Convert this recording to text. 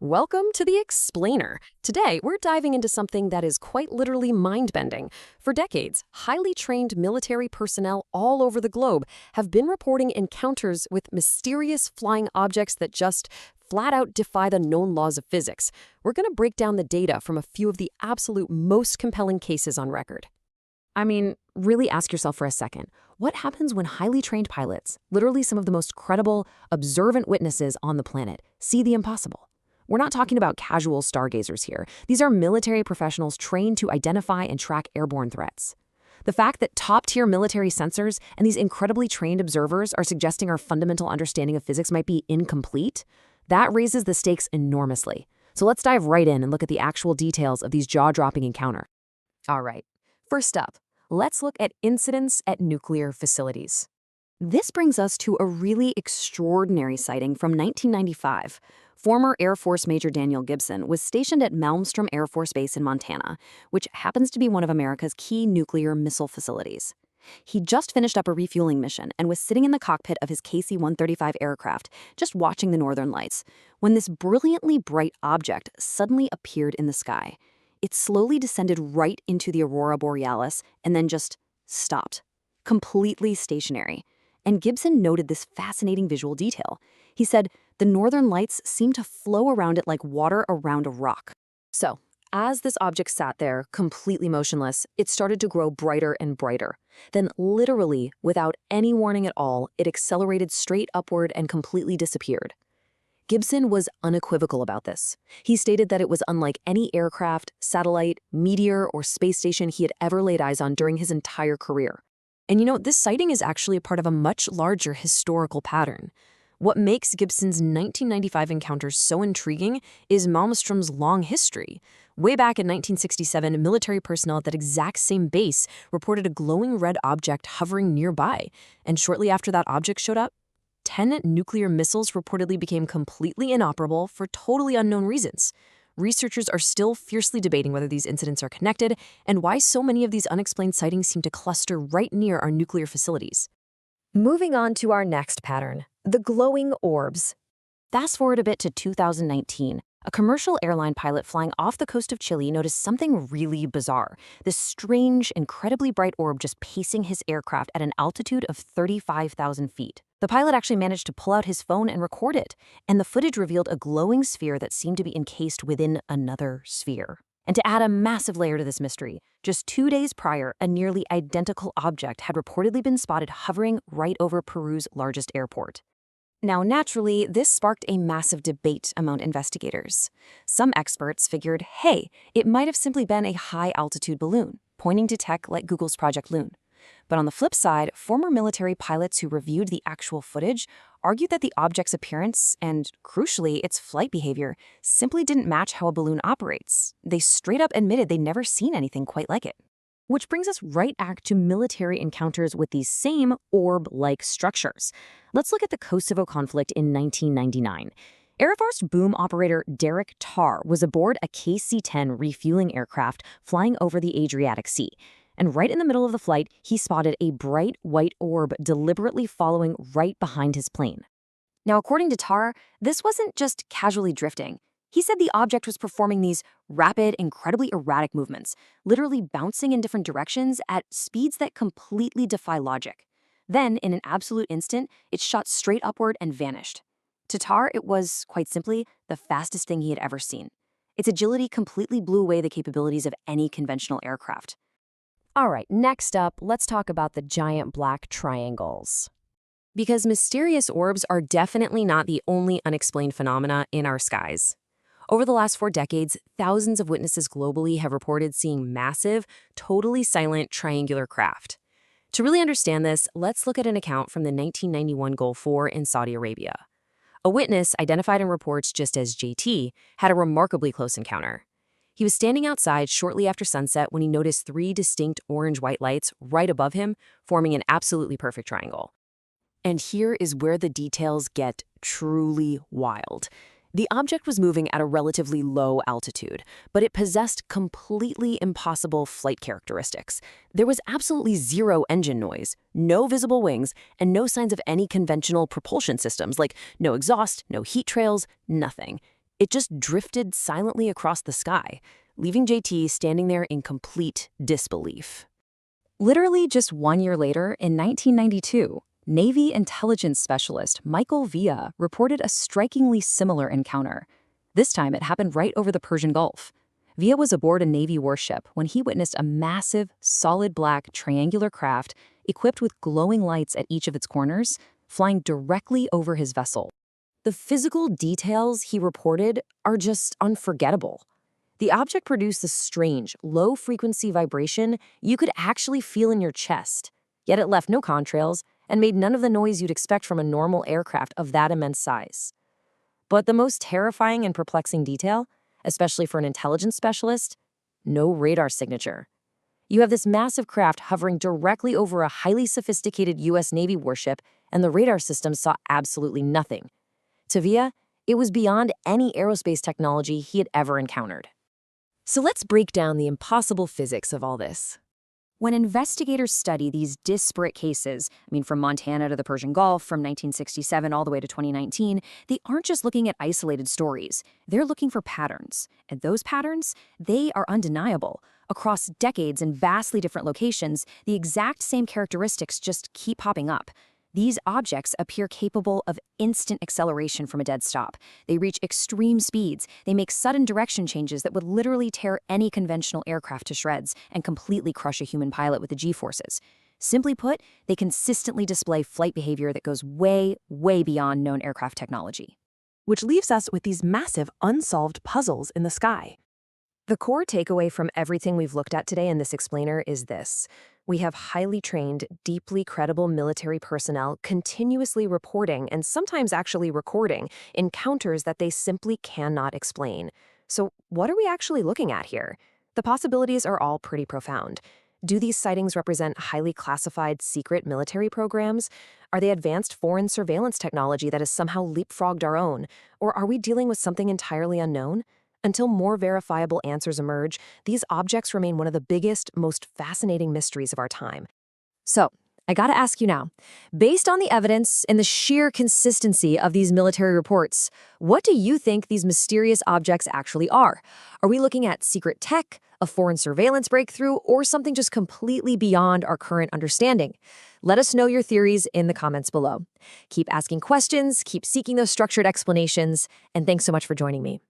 Welcome to The Explainer. Today, we're diving into something that is quite literally mind-bending. For decades, highly trained military personnel all over the globe have been reporting encounters with mysterious flying objects that just flat out defy the known laws of physics. We're going to break down the data from a few of the absolute most compelling cases on record. Really ask yourself for a second, what happens when highly trained pilots, literally some of the most credible, observant witnesses on the planet, see the impossible? We're not talking about casual stargazers here. These are military professionals trained to identify and track airborne threats. The fact that top-tier military sensors and these incredibly trained observers are suggesting our fundamental understanding of physics might be incomplete, that raises the stakes enormously. So let's dive right in and look at the actual details of these jaw-dropping encounters. All right, first up, let's look at incidents at nuclear facilities. This brings us to a really extraordinary sighting from 1995. Former Air Force Major Daniel Gibson was stationed at Malmstrom Air Force Base in Montana, which happens to be one of America's key nuclear missile facilities. He just finished up a refueling mission and was sitting in the cockpit of his KC-135 aircraft, just watching the northern lights, when this brilliantly bright object suddenly appeared in the sky. It slowly descended right into the aurora borealis and then just stopped, completely stationary. And Gibson noted this fascinating visual detail. He said, the northern lights seemed to flow around it like water around a rock. So, as this object sat there, completely motionless, it started to grow brighter and brighter. Then, literally, without any warning at all, it accelerated straight upward and completely disappeared. Gibson was unequivocal about this. He stated that it was unlike any aircraft, satellite, meteor, or space station he had ever laid eyes on during his entire career. And this sighting is actually a part of a much larger historical pattern. What makes Gibson's 1995 encounter so intriguing is Malmstrom's long history. Way back in 1967, military personnel at that exact same base reported a glowing red object hovering nearby. And shortly after that object showed up, 10 nuclear missiles reportedly became completely inoperable for totally unknown reasons. Researchers are still fiercely debating whether these incidents are connected and why so many of these unexplained sightings seem to cluster right near our nuclear facilities. Moving on to our next pattern, the glowing orbs. Fast forward a bit to 2019. A commercial airline pilot flying off the coast of Chile noticed something really bizarre. This strange, incredibly bright orb just pacing his aircraft at an altitude of 35,000 feet. The pilot actually managed to pull out his phone and record it, and the footage revealed a glowing sphere that seemed to be encased within another sphere. And to add a massive layer to this mystery, just 2 days prior, a nearly identical object had reportedly been spotted hovering right over Peru's largest airport. Now, naturally, this sparked a massive debate among investigators. Some experts figured, hey, it might have simply been a high-altitude balloon, pointing to tech like Google's Project Loon. But on the flip side, former military pilots who reviewed the actual footage argued that the object's appearance and, crucially, its flight behavior simply didn't match how a balloon operates. They straight up admitted they'd never seen anything quite like it. Which brings us right back to military encounters with these same orb-like structures. Let's look at the Kosovo conflict in 1999. Air Force boom operator Derek Tarr was aboard a KC-10 refueling aircraft flying over the Adriatic Sea. And right in the middle of the flight, he spotted a bright white orb deliberately following right behind his plane. Now, according to Tarr, this wasn't just casually drifting. He said the object was performing these rapid, incredibly erratic movements, literally bouncing in different directions at speeds that completely defy logic. Then, in an absolute instant, it shot straight upward and vanished. To Tarr, it was, quite simply, the fastest thing he had ever seen. Its agility completely blew away the capabilities of any conventional aircraft. All right, next up, let's talk about the giant black triangles. Because mysterious orbs are definitely not the only unexplained phenomena in our skies. Over the last 4 decades, thousands of witnesses globally have reported seeing massive, totally silent triangular craft. To really understand this, let's look at an account from the 1991 Gulf War in Saudi Arabia. A witness, identified in reports just as JT, had a remarkably close encounter. He was standing outside shortly after sunset when he noticed 3 distinct orange-white lights right above him, forming an absolutely perfect triangle. And here is where the details get truly wild. The object was moving at a relatively low altitude, but it possessed completely impossible flight characteristics. There was absolutely zero engine noise, no visible wings, and no signs of any conventional propulsion systems, like no exhaust, no heat trails, nothing. It just drifted silently across the sky, leaving JT standing there in complete disbelief. Literally just 1 year later, in 1992, Navy intelligence specialist Michael Villa reported a strikingly similar encounter. This time it happened right over the Persian Gulf. Villa was aboard a Navy warship when he witnessed a massive, solid black triangular craft equipped with glowing lights at each of its corners, flying directly over his vessel. The physical details he reported are just unforgettable. The object produced a strange, low-frequency vibration you could actually feel in your chest, yet it left no contrails and made none of the noise you'd expect from a normal aircraft of that immense size. But the most terrifying and perplexing detail, especially for an intelligence specialist, no radar signature. You have this massive craft hovering directly over a highly sophisticated U.S. Navy warship, and the radar system saw absolutely nothing. To Villa, it was beyond any aerospace technology he had ever encountered. So let's break down the impossible physics of all this. When investigators study these disparate cases, from Montana to the Persian Gulf, from 1967 all the way to 2019, they aren't just looking at isolated stories. They're looking for patterns. And those patterns, they are undeniable. Across decades in vastly different locations, the exact same characteristics just keep popping up. These objects appear capable of instant acceleration from a dead stop. They reach extreme speeds. They make sudden direction changes that would literally tear any conventional aircraft to shreds and completely crush a human pilot with the G-forces. Simply put, they consistently display flight behavior that goes way, way beyond known aircraft technology. Which leaves us with these massive unsolved puzzles in the sky. The core takeaway from everything we've looked at today in this explainer is this. We have highly trained, deeply credible military personnel continuously reporting and sometimes actually recording encounters that they simply cannot explain. So what are we actually looking at here? The possibilities are all pretty profound. Do these sightings represent highly classified secret military programs? Are they advanced foreign surveillance technology that has somehow leapfrogged our own? Or are we dealing with something entirely unknown? Until more verifiable answers emerge, these objects remain one of the biggest, most fascinating mysteries of our time. So, I gotta ask you now, based on the evidence and the sheer consistency of these military reports, what do you think these mysterious objects actually are? Are we looking at secret tech, a foreign surveillance breakthrough, or something just completely beyond our current understanding? Let us know your theories in the comments below. Keep asking questions, keep seeking those structured explanations, and thanks so much for joining me.